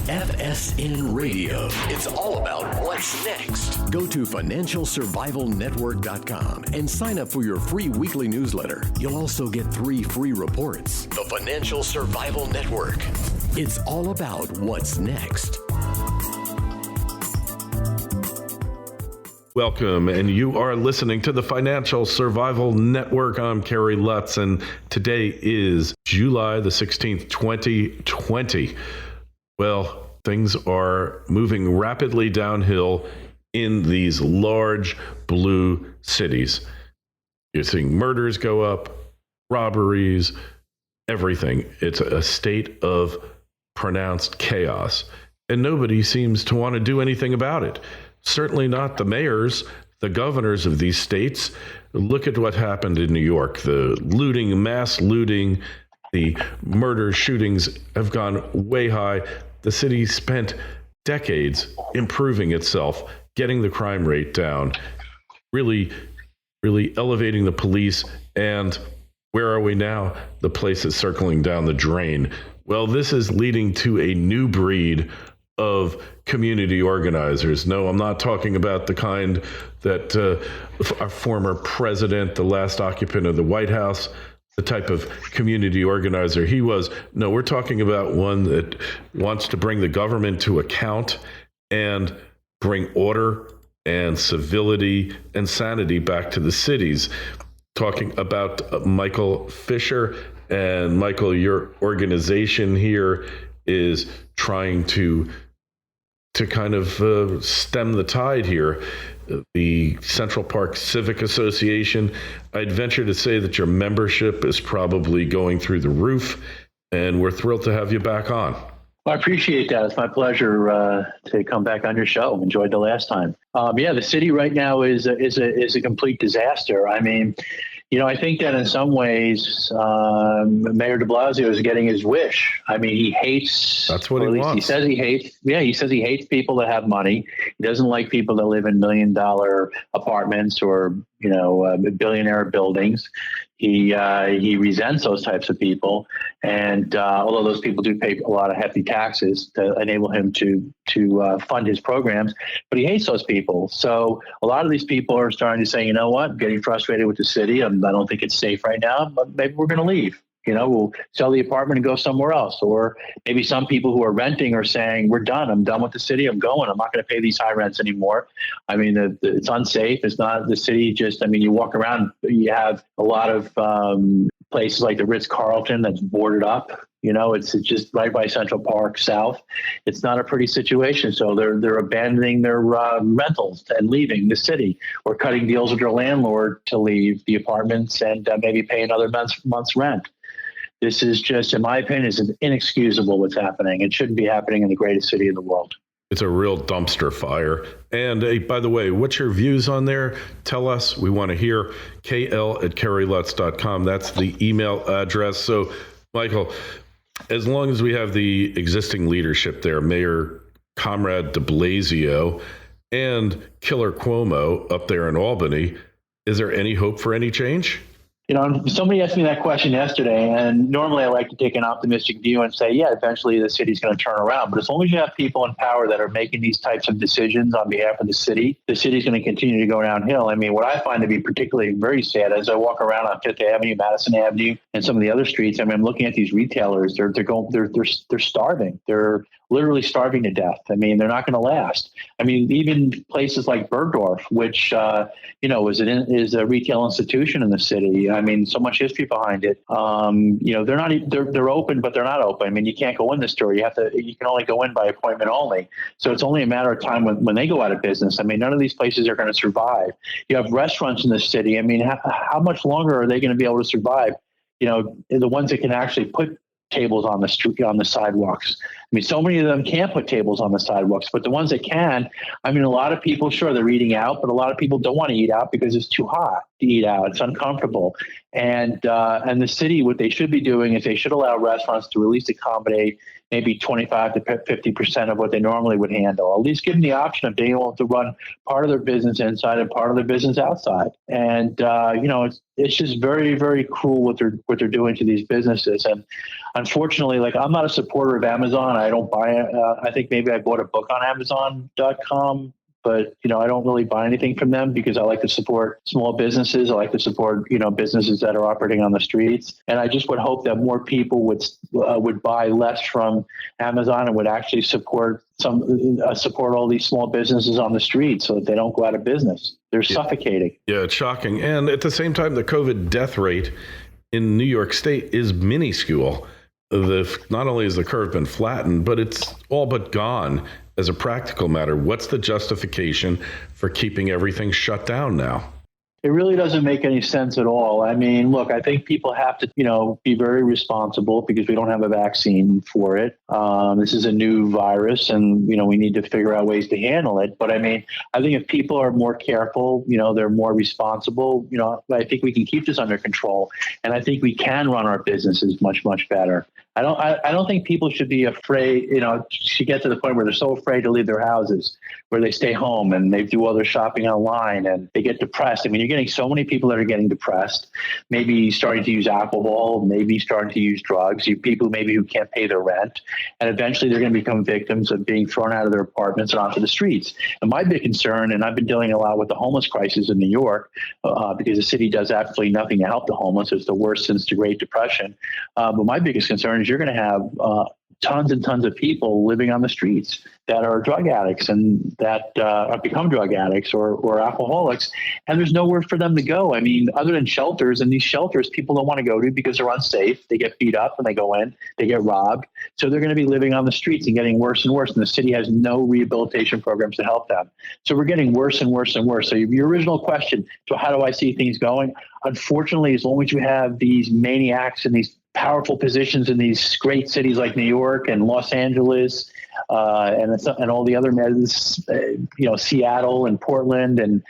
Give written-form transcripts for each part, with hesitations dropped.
FSN Radio. It's all about what's next. Go to financialsurvivalnetwork.com and sign up for your free weekly newsletter. You'll also get 3 free reports. The Financial Survival Network. It's all about what's next. Welcome, and you are listening to the Financial Survival Network. I'm Kerry Lutz, and today is July the 16th, 2020. Well, things are moving rapidly downhill in these large blue cities. You're seeing murders go up, robberies, everything. It's a state of pronounced chaos, and nobody seems to want to do anything about it. Certainly not the mayors, the governors of these states. Look at what happened in New York. The looting, mass looting, the murder shootings have gone way high. The city spent decades improving itself, getting the crime rate down, really elevating the police. And where are we now? The place is circling down the drain. Well, this is leading to a new breed of community organizers. No, I'm not talking about the kind that our former president, the last occupant of the White House, the type of community organizer he was. No, we're talking about one that wants to bring the government to account and bring order and civility and sanity back to the cities. Talking about Michael Fischer. And Michael, your organization here is trying to kind of stem the tide here. The Central Park Civic Association, I'd venture to say that your membership is probably going through the roof, and we're thrilled to have you back on. Well, I appreciate that. It's my pleasure to come back on your show. Enjoyed the last time. The city right now is a complete disaster. I mean, I think that in some ways, Mayor de Blasio is getting his wish. I mean, he hates. That's what he wants. He says he hates. Yeah, he says he hates people that have money. He doesn't like people that live in $1 million apartments or billionaire buildings. He resents those types of people, and although those people do pay a lot of hefty taxes to enable him to fund his programs, but he hates those people. So a lot of these people are starting to say, you know what, I'm getting frustrated with the city. I don't think it's safe right now, but maybe we're going to leave. We'll sell the apartment and go somewhere else. Or maybe some people who are renting are saying, we're done. I'm done with the city. I'm going. I'm not going to pay these high rents anymore. I mean, it's unsafe. It's not the city. You walk around, you have a lot of places like the Ritz-Carlton that's boarded up. It's just right by Central Park South. It's not a pretty situation. So they're abandoning their rentals and leaving the city, or cutting deals with their landlord to leave the apartments and maybe pay another month's rent. This is just, in my opinion, is inexcusable what's happening. It shouldn't be happening in the greatest city in the world. It's a real dumpster fire. And by the way, what's your views on there? Tell us. We want to hear. KL@kerrylutz.com. That's the email address. So, Michael, as long as we have the existing leadership there, Mayor Comrade de Blasio and Killer Cuomo up there in Albany, is there any hope for any change? Somebody asked me that question yesterday, and normally I like to take an optimistic view and say, yeah, eventually the city's going to turn around. But as long as you have people in power that are making these types of decisions on behalf of the city's going to continue to go downhill. I mean, what I find to be particularly very sad as I walk around on Fifth Avenue, Madison Avenue, and some of the other streets, I mean, I'm looking at these retailers. They're starving. They're literally starving to death. I mean, they're not going to last. I mean, even places like Bergdorf, which is a retail institution in the city. I mean, so much history behind it. They're open, but they're not open. I mean, you can't go in the store. You can only go in by appointment only. So it's only a matter of time when they go out of business. I mean, none of these places are going to survive. You have restaurants in the city. I mean, how much longer are they going to be able to survive? The ones that can actually put tables on the street, on the sidewalks. I mean, so many of them can't put tables on the sidewalks, but the ones that can, I mean, a lot of people, sure, they're eating out, but a lot of people don't want to eat out because it's too hot. to eat out. It's uncomfortable. And the city, what they should be doing is they should allow restaurants to at least accommodate maybe 25 to 50% of what they normally would handle. At least give them the option of being able to run part of their business inside and part of their business outside. And it's just very, very cruel what they're doing to these businesses. And unfortunately, like, I'm not a supporter of Amazon. I don't buy it. I think maybe I bought a book on Amazon.com. But, I don't really buy anything from them because I like to support small businesses. I like to support, businesses that are operating on the streets. And I just would hope that more people would buy less from Amazon and would actually support all these small businesses on the street so that they don't go out of business. They're suffocating. Yeah, it's shocking. And at the same time, the COVID death rate in New York State is minuscule. Not only has the curve been flattened, but it's all but gone. As a practical matter, what's the justification for keeping everything shut down now? It really doesn't make any sense at all. I mean, look, I think people have to, be very responsible because we don't have a vaccine for it. This is a new virus and, we need to figure out ways to handle it. But I mean, I think if people are more careful, they're more responsible, I think we can keep this under control. And I think we can run our businesses much, much better. I don't think people should be afraid, should get to the point where they're so afraid to leave their houses, where they stay home and they do all their shopping online and they get depressed. I mean, you're getting so many people that are getting depressed, maybe starting to use alcohol, maybe starting to use drugs, people maybe who can't pay their rent. And eventually they're going to become victims of being thrown out of their apartments and onto the streets. And my big concern, and I've been dealing a lot with the homeless crisis in New York, because the city does absolutely nothing to help the homeless. It's the worst since the Great Depression. But my biggest concern is you're going to have tons and tons of people living on the streets that are drug addicts and that become drug addicts or alcoholics, and there's nowhere for them to go. I mean, other than shelters, and these shelters people don't want to go to because they're unsafe. They get beat up when they go in, they get robbed. So they're going to be living on the streets and getting worse and worse, and the city has no rehabilitation programs to help them. So we're getting worse and worse and worse. So your original question, so how do I see things going? Unfortunately, as long as you have these maniacs and these powerful positions in these great cities like New York and Los Angeles, and all the other, Seattle and Portland and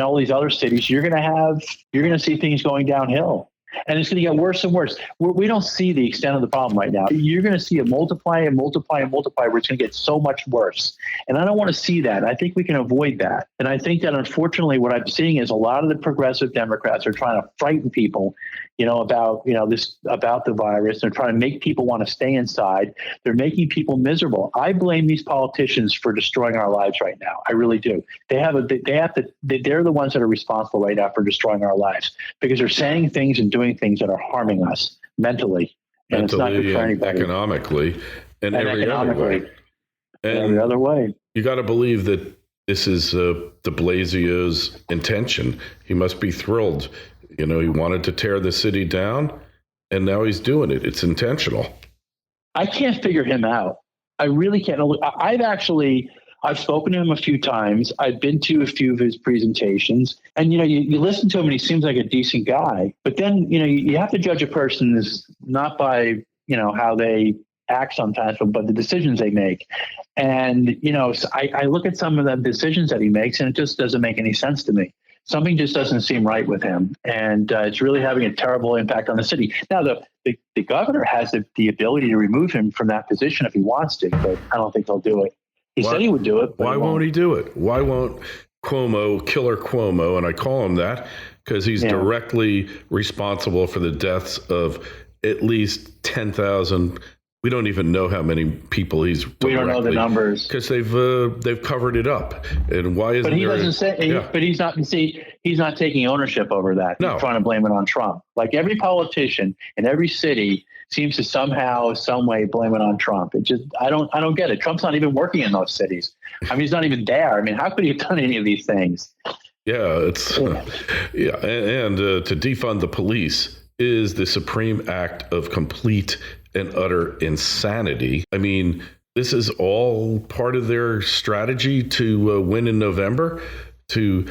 all these other cities, you're going to see things going downhill. And it's going to get worse and worse. We don't see the extent of the problem right now. You're going to see it multiply and multiply and multiply, where it's going to get so much worse. And I don't want to see that. I think we can avoid that. And I think that, unfortunately, what I'm seeing is a lot of the progressive Democrats are trying to frighten people, about the virus. They're trying to make people want to stay inside. They're making people miserable. I blame these politicians for destroying our lives right now. I really do. They're the ones that are responsible right now for destroying our lives, because they're saying things and doing things that are harming us mentally. And it's not good for anybody. Economically, and every other way. And every other way. You got to believe that this is de Blasio's intention. He must be thrilled. He wanted to tear the city down, and now he's doing it. It's intentional. I can't figure him out. I really can't. I've spoken to him a few times. I've been to a few of his presentations, and you listen to him and he seems like a decent guy. But then you have to judge a person is not by how they act sometimes, but the decisions they make. And I look at some of the decisions that he makes, and it just doesn't make any sense to me. Something just doesn't seem right with him, and it's really having a terrible impact on the city. Now, the governor has the ability to remove him from that position if he wants to, but I don't think he'll do it. He said he would do it. But why won't he do it? Why won't Cuomo, Killer Cuomo, and I call him that because he's directly responsible for the deaths of at least 10,000. We don't even know how many people he's directly, we don't know the numbers because they've covered it up. And why isn't? But he doesn't say. But he's not. See, he's not taking ownership over that. No. He's trying to blame it on Trump. Like every politician in every city seems to somehow, some way blame it on Trump. It just I don't get it. Trump's not even working in those cities. I mean, he's not even there. I mean, how could he have done any of these things? Yeah, it's and to defund the police is the supreme act of complete and utter insanity. I mean, this is all part of their strategy to win in November, to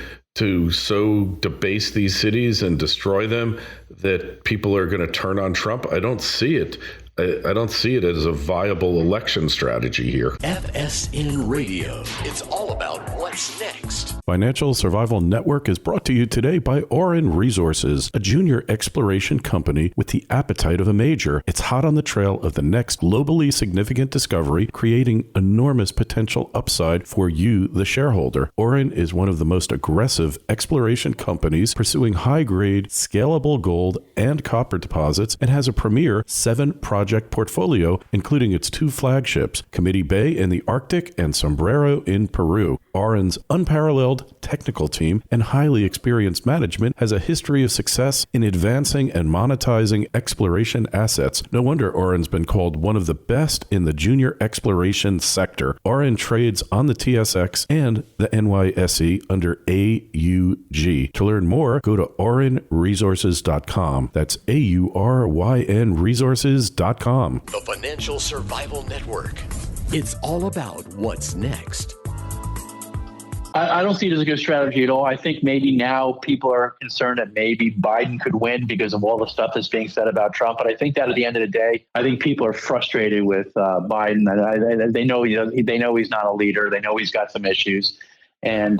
so debase these cities and destroy them that people are going to turn on Trump. I don't see it. I don't see it as a viable election strategy here. FSN Radio. It's all about what's next. Financial Survival Network is brought to you today by Orin Resources, a junior exploration company with the appetite of a major. It's hot on the trail of the next globally significant discovery, creating enormous potential upside for you, the shareholder. Orin is one of the most aggressive exploration companies pursuing high-grade, scalable gold and copper deposits, and has a premier 7-project portfolio, including its 2 flagships, Committee Bay in the Arctic and Sombrero in Peru. Orin's unparalleled technical team and highly experienced management has a history of success in advancing and monetizing exploration assets. No wonder Orin's been called one of the best in the junior exploration sector. Orin trades on the TSX and the NYSE under AUG. To learn more, go to orinresources.com. That's AURYN resources.com. The Financial Survival Network. It's all about what's next. I don't see it as a good strategy at all. I think maybe now people are concerned that maybe Biden could win because of all the stuff that's being said about Trump. But I think that at the end of the day, I think people are frustrated with Biden. They know he's not a leader. They know he's got some issues, and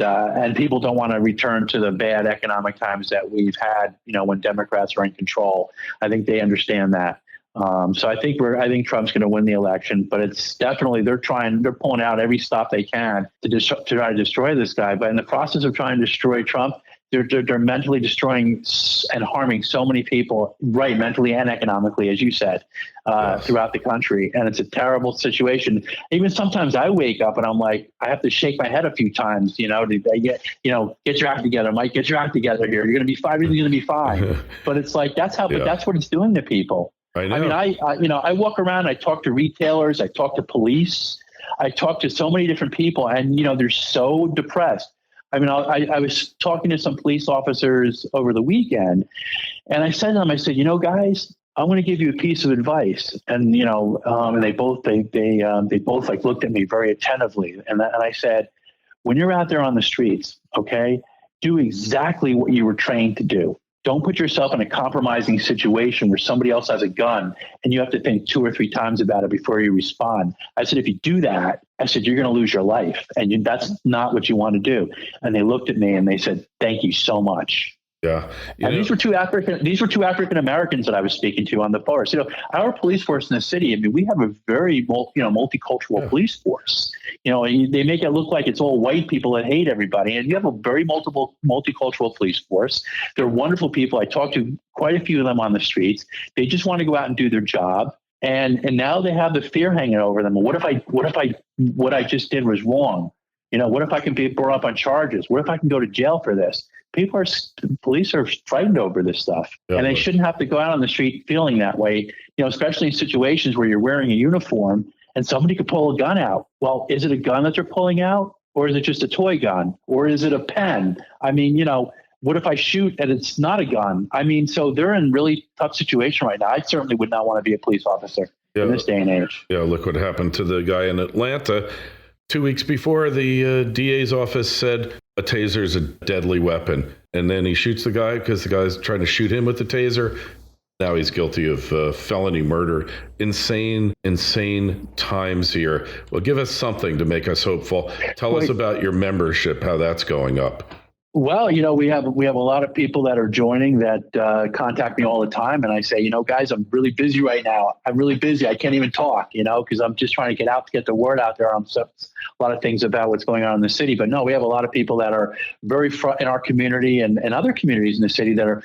people don't want to return to the bad economic times that we've had. When Democrats were in control. I think they understand that. So I think Trump's going to win the election, but it's definitely they're pulling out every stop they can to try to destroy this guy. But in the process of trying to destroy Trump, they're mentally destroying and harming so many people, right, mentally and economically, as you said, throughout the country. And it's a terrible situation. Even sometimes I wake up and I'm like, I have to shake my head a few times, get your act together, Mike, get your act together here. You're going to be fine. Everything's going to be fine. But it's like, that's what it's doing to people. I know. I mean, I walk around, I talk to retailers, I talk to police, I talk to so many different people, and, they're so depressed. I mean, I was talking to some police officers over the weekend, and I said to them, I said, guys, I'm going to give you a piece of advice. And, and they both like looked at me very attentively. And I said, when you're out there on the streets, okay, do exactly what you were trained to do. Don't put yourself in a compromising situation where somebody else has a gun and you have to think 2 or 3 times about it before you respond. I said, if you do that, you're going to lose your life. And that's not what you want to do. And they looked at me and they said, thank you so much. Yeah. And these were two African Americans that I was speaking to on the force. Our police force in the city, I mean, we have a very multicultural police force. They make it look like it's all white people that hate everybody. And you have a very multicultural police force. They're wonderful people. I talked to quite a few of them on the streets. They just want to go out and do their job. And now they have the fear hanging over them. What if what I just did was wrong? What if I can be brought up on charges? What if I can go to jail for this? Police are frightened over this stuff, and they shouldn't have to go out on the street feeling that way, especially in situations where you're wearing a uniform and somebody could pull a gun out. Well, is it a gun that they're pulling out, or is it just a toy gun, or is it a pen? I mean, what if I shoot and it's not a gun? I mean, so they're in really tough situation right now. I certainly would not want to be a police officer in this day and age. Yeah, look what happened to the guy in Atlanta 2 weeks before. The DA's office said a taser is a deadly weapon. And then he shoots the guy because the guy's trying to shoot him with the taser. Now he's guilty of felony murder. Insane times here. Well, give us something to make us hopeful. Tell us about your membership, how that's going up. Well, we have a lot of people that are joining that contact me all the time. And I say, guys, I'm really busy right now. I'm really busy. I can't even talk, because I'm just trying to get the word out there on a lot of things about what's going on in the city. But no, we have a lot of people that are very in our community and other communities in the city that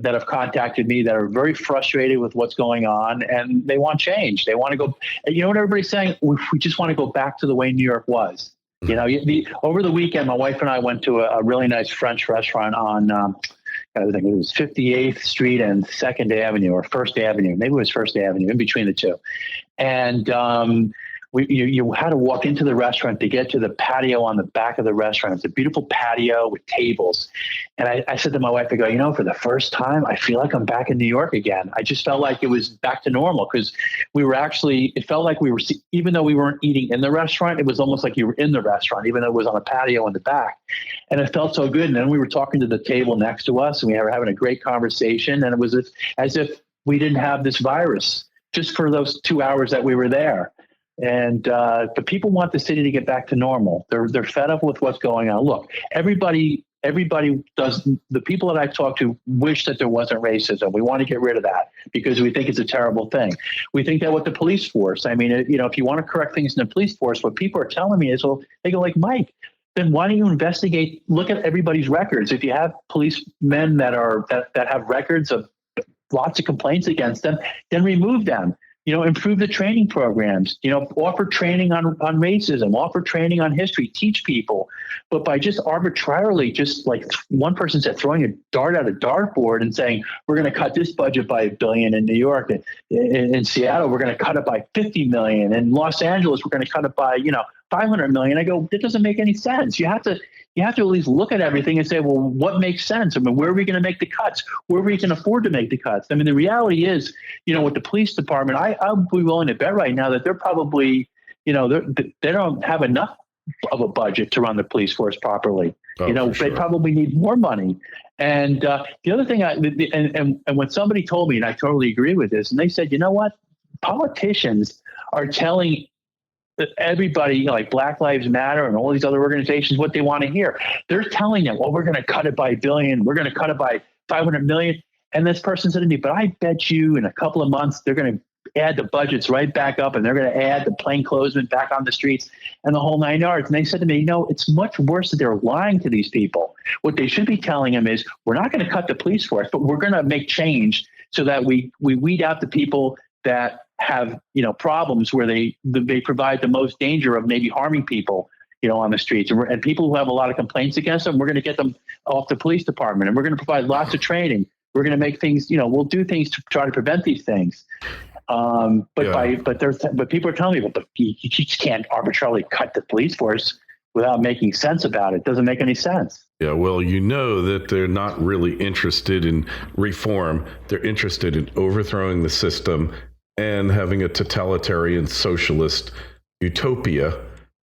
have contacted me that are very frustrated with what's going on, and they want change. They want to go. What everybody's saying? We just want to go back to the way New York was. Over the weekend, my wife and I went to a really nice French restaurant on, I think it was 58th Street and 2nd Avenue or 1st Avenue. Maybe it was 1st Avenue, in between the two. And you had to walk into the restaurant to get to the patio on the back of the restaurant. It's a beautiful patio with tables. And I said to my wife, I go, for the first time, I feel like I'm back in New York again. I just felt like it was back to normal because it felt like we were, even though we weren't eating in the restaurant, it was almost like you were in the restaurant, even though it was on a patio in the back. And it felt so good. And then we were talking to the table next to us and we were having a great conversation. And it was as if we didn't have this virus. just for those 2 hours that we were there. And the people want the city to get back to normal. They're fed up with what's going on. Look, everybody does. The people that I talk to wish that there wasn't racism. We want to get rid of that because we think it's a terrible thing. We think that with the police force. I mean, if you want to correct things in the police force, what people are telling me is, well, they go like, Mike, then why don't you investigate? Look at everybody's records. If you have policemen that have records of lots of complaints against them, then remove them. Improve the training programs, offer training on racism, offer training on history, teach people. But by just arbitrarily, just like one person said, throwing a dart at a dartboard and saying, we're going to cut this budget by $1 billion in New York. In Seattle, we're going to cut it by $50 million. In Los Angeles, we're going to cut it by, $500 million. I go, that doesn't make any sense. You have to at least look at everything and say, well, what makes sense? I mean, where are we going to make the cuts? Where we can afford to make the cuts? I mean, the reality is, with the police department, I'll be willing to bet right now that they're probably, they don't have enough of a budget to run the police force properly. They probably need more money. And the other thing, and when somebody told me, and I totally agree with this, and they said, you know what? Politicians are telling everybody, like Black Lives Matter and all these other organizations, what they want to hear. They're telling them, well, we're going to cut it by $1 billion. We're going to cut it by $500 million. And this person said to me, but I bet you in a couple of months, they're going to add the budgets right back up and they're going to add the plainclothesmen back on the streets and the whole 9 yards. And they said to me, it's much worse that they're lying to these people. What they should be telling them is, we're not going to cut the police force, but we're going to make change so that we weed out the people that have problems where they provide the most danger of maybe harming people on the streets, and people who have a lot of complaints against them, we're going to get them off the police department, and we're going to provide lots of training. We're going to make things, we'll do things to try to prevent these things. But people are telling me, but you just can't arbitrarily cut the police force without making sense about it. It doesn't make any sense. Yeah, well, that they're not really interested in reform. They're interested in overthrowing the system and having a totalitarian socialist utopia.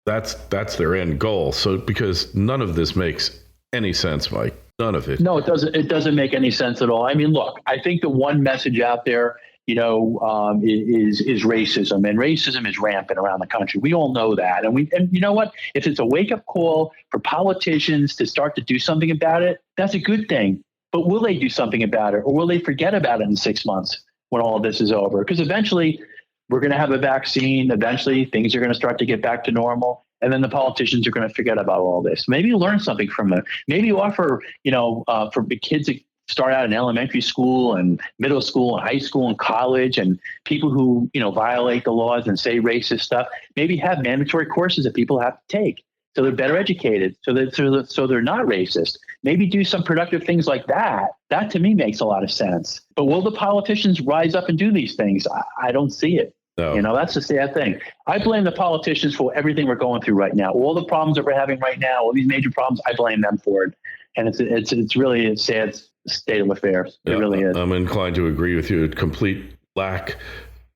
That's their end goal. So because none of this makes any sense, Mike. None of it. No, it doesn't. It doesn't make any sense at all. I mean, look, I think the one message out there, is racism, and racism is rampant around the country. We all know that, and you know what? If it's a wake up call for politicians to start to do something about it, that's a good thing. But will they do something about it, or will they forget about it in 6 months when all of this is over? Because eventually we're going to have a vaccine. Eventually things are going to start to get back to normal. And then the politicians are going to forget about all this. Maybe learn something from it. Maybe offer, for the kids to start out in elementary school and middle school and high school and college, and people who, violate the laws and say racist stuff, maybe have mandatory courses that people have to take so they're better educated, so they're not racist. Maybe do some productive things like that. That to me makes a lot of sense. But will the politicians rise up and do these things? I don't see it. No. That's the sad thing. I blame the politicians for everything we're going through right now. All the problems that we're having right now, all these major problems, I blame them for it. And it's really a sad state of affairs. It really is. I'm inclined to agree with you. A complete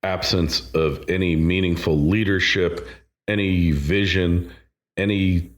absence of any meaningful leadership, any vision, any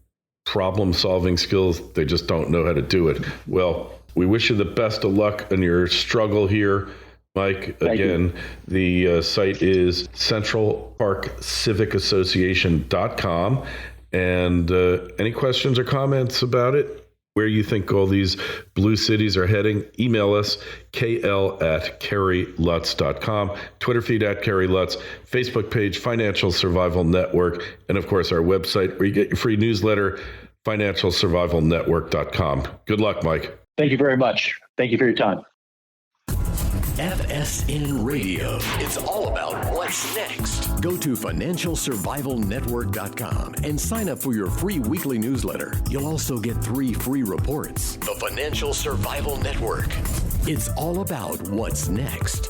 problem-solving skills. They just don't know how to do it. Well, we wish you the best of luck in your struggle here, Mike. Again, the site is centralparkcivicassociation.com. And any questions or comments about it, where you think all these blue cities are heading, email us, kl@kerrylutz.com, Twitter feed @KerryLutz, Facebook page, Financial Survival Network, and of course our website where you get your free newsletter, financialsurvivalnetwork.com. Good luck, Mike. Thank you very much. Thank you for your time. FSN Radio. It's all about what's next. Go to financialsurvivalnetwork.com and sign up for your free weekly newsletter. You'll also get 3 free reports. The Financial Survival Network. It's all about what's next.